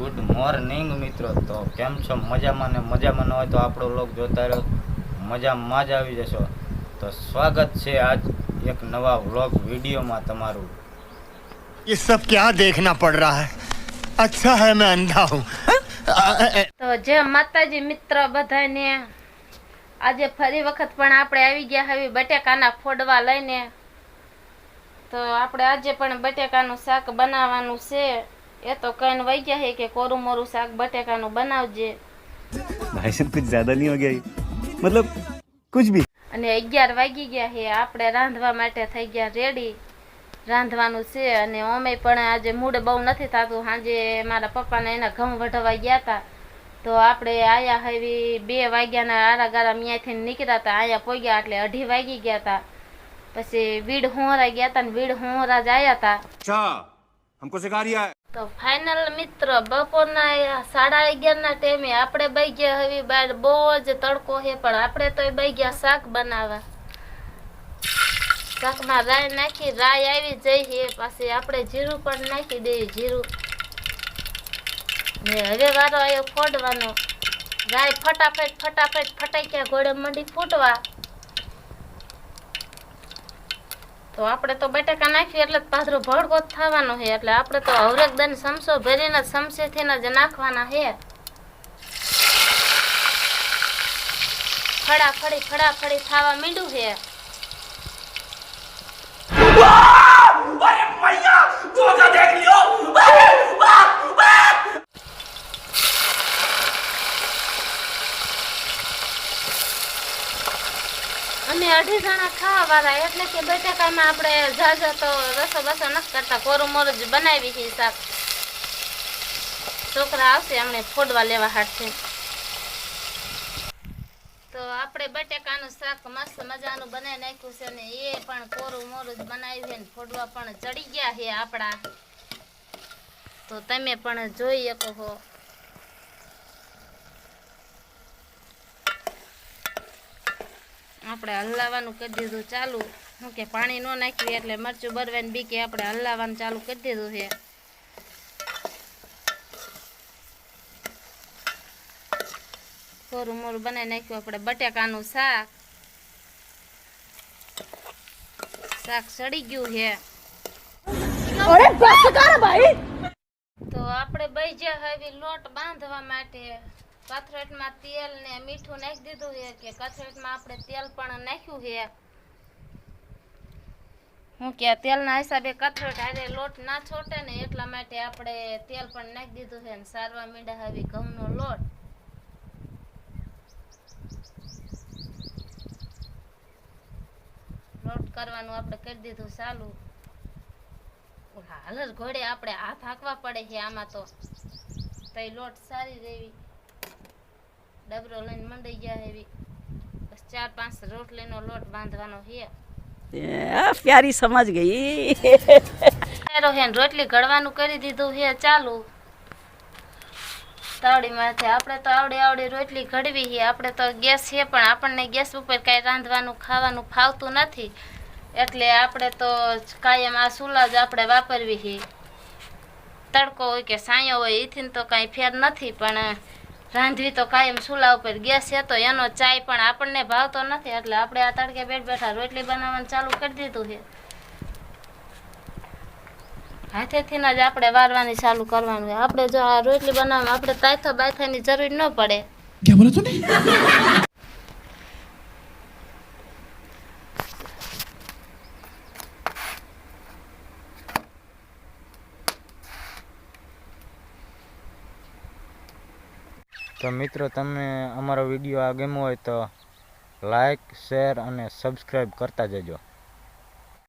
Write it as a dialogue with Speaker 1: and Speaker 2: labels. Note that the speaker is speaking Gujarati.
Speaker 1: ગુડ મોર્નિંગ મિત્રો. તો કેમ છો? મજામાં ને મજામાં ન હોય તો આપણો લોક જોતા રહો, મજામાં જ આવી જશો. તો સ્વાગત છે આજ એક નવા વ્લોગ વિડીયોમાં તમારું.
Speaker 2: ये सब क्या देखना पड़ रहा है? अच्छा है मैं अंधा हूँ.
Speaker 3: તો જે માતાજી મિત્ર બધાને આજે ફરી વખત પણ આપણે આવી ગયા હવે બટેકાના ફોડવા લઈને. તો આપણે આજે પણ બટેકાનું શાક બનાવવાનું છે. એ તો કઈને વઈ ગયા છે કે કોરું મોરું શાક બટેકાનું બનાવજે.
Speaker 4: भाई साहब कुछ ज्यादा नहीं हो गया ये? मतलब कुछ भी.
Speaker 3: અને 11 વાગી ગયા છે, આપણે રાંધવા માટે થઈ ગયા રેડી. રાંધવાનું છે અને અમે પણ આજે મૂડ બહુ નથી થતું. સાંજે મારા પપ્પાને એના ઘઉં વઢવા ગયા હતા તો આપણે આયા હવે 2 વાગ્યાના આરાગારા ત્યાંથી નીકળ્યા હતા. અહીંયા પહોંચ્યા એટલે 2:30 વાગી ગયા હતા. પછી વીડ હોરા ગયા હતા ને વીડ હોરા જ આવ્યા હતા.
Speaker 4: अच्छा हमको सिखा रिया है.
Speaker 3: તો ફાઇનલ મિત્ર બપોરના 11:30ના ટાઈમે આપણે બઈ ગયા હવે બહાર. બહુ જ તડકો છે પણ આપણે તો બઈ ગયા શાક બનાવવા. શાકમાં રાઈ નાખી, રાઈ આવી જઈ છે પાછી આપણે જીરું પણ નાખી દઈએ. જીરું ને હવે વારો આવ્યો ફોડવાનો. રાઈ ફટાફટ ફટાક્યા ઘોડે મંડી ફૂટવા. તો આપણે તો બટેકા નાખ્યું એટલે પાથરો ભડકો જ થવાનો છે. એટલે આપણે તો હવરેકદન સમસો ભરીને સમસેથી જ નાખવાના છે. ફડાફડી થવા માંડ્યું છે. અમે 2.5 જણા ખાવા વાળા એટલે કે બટેકામાં આપણે ઝાઝા તો રસો બસો નથી કરતા, કોરું મોરું જ બનાવી છે શાક. છોકરા આવશે અમને ફોડવા લેવા હાટશે. તો આપણે બટેકાનું શાક મસ્ત મજાનું બનાવી નાખ્યું છે ને એ પણ કોરું મોરું જ બનાવ્યું છે ને ફોડવા પણ ચડી ગયા છે આપણા. તો તમે પણ જોઈ શકો છો. આપણે હલાવવાનું કરી દીધું ચાલુ. શું કે પાણી ન નાખ્યું એટલે મરચું બરવાની બીકે આપણે હલાવવાનું ચાલુ કરી દીધું છે. કોરું મોરું બનાવી નાખ્યું આપણે બટેકાનું શાક. શાક સડી ગયું છે. તો આપણે બૈજા હવે લોટ બાંધવા માટે કથરટમાં તેલ ને મીઠું નાખી દીધું છે. કે કથરટમાં આપણે તેલ પણ નાખ્યું છે. હું કે તેલના હિસાબે કથરટ હારે લોટ ના છોટે ને એટલા માટે આપણે તેલ પણ નાખી દીધું છે ને સારવા મીંડા હવે ઘઉંનો લોટ. લોટ કરવાનું આપણે કરી દીધું ચાલુ. હાલ જ ઘોડે આપણે હાથ હાંકવા પડે છે આમાં તો લોટ સારી રેવી. ડબરો લઈને મંડાઈ ગયા એવી. બસ 4-5 રોટલીનો લોટ બાંધવાનો છે.
Speaker 5: प्यारी समझ गई.
Speaker 3: રોટલી ઘડવાનું કરી દીધું છે ચાલુ. તાવડીમાંથી આપણે તો આવડી રોટલી ઘડવી છે. આપણે તો ગેસ છે પણ આપણને ગેસ ઉપર કાંઈ રાંધવાનું ખાવાનું ફાવતું નથી એટલે આપણે તો કાયમ આ ચૂલા જ આપણે વાપરવી છે. તડકો હોય કે સાયો હોય એથી તો કાંઈ ફેર નથી પણ રાંધવી તો કાયમ ચૂલા ઉપર. ગેસ છે તો એનો ચાય પણ આપણને ભાવતો નથી એટલે આપણે આ તડકે બેઠા રોટલી બનાવવાનું ચાલુ કરી દીધું છે. હાથેથી જ આપણે વારવાની ચાલુ કરવાનું છે. આપણે જો આ રોટલી બનાવવામાં આપણે તાયથો બાયથાની જરૂર ન પડે.
Speaker 2: क्या बोला तूने?
Speaker 1: તો મિત્રો તમે અમારો વિડીયો આ ગમ્યો હોય તો લાઈક, શેર અને સબસ્ક્રાઈબ કરતા જજો.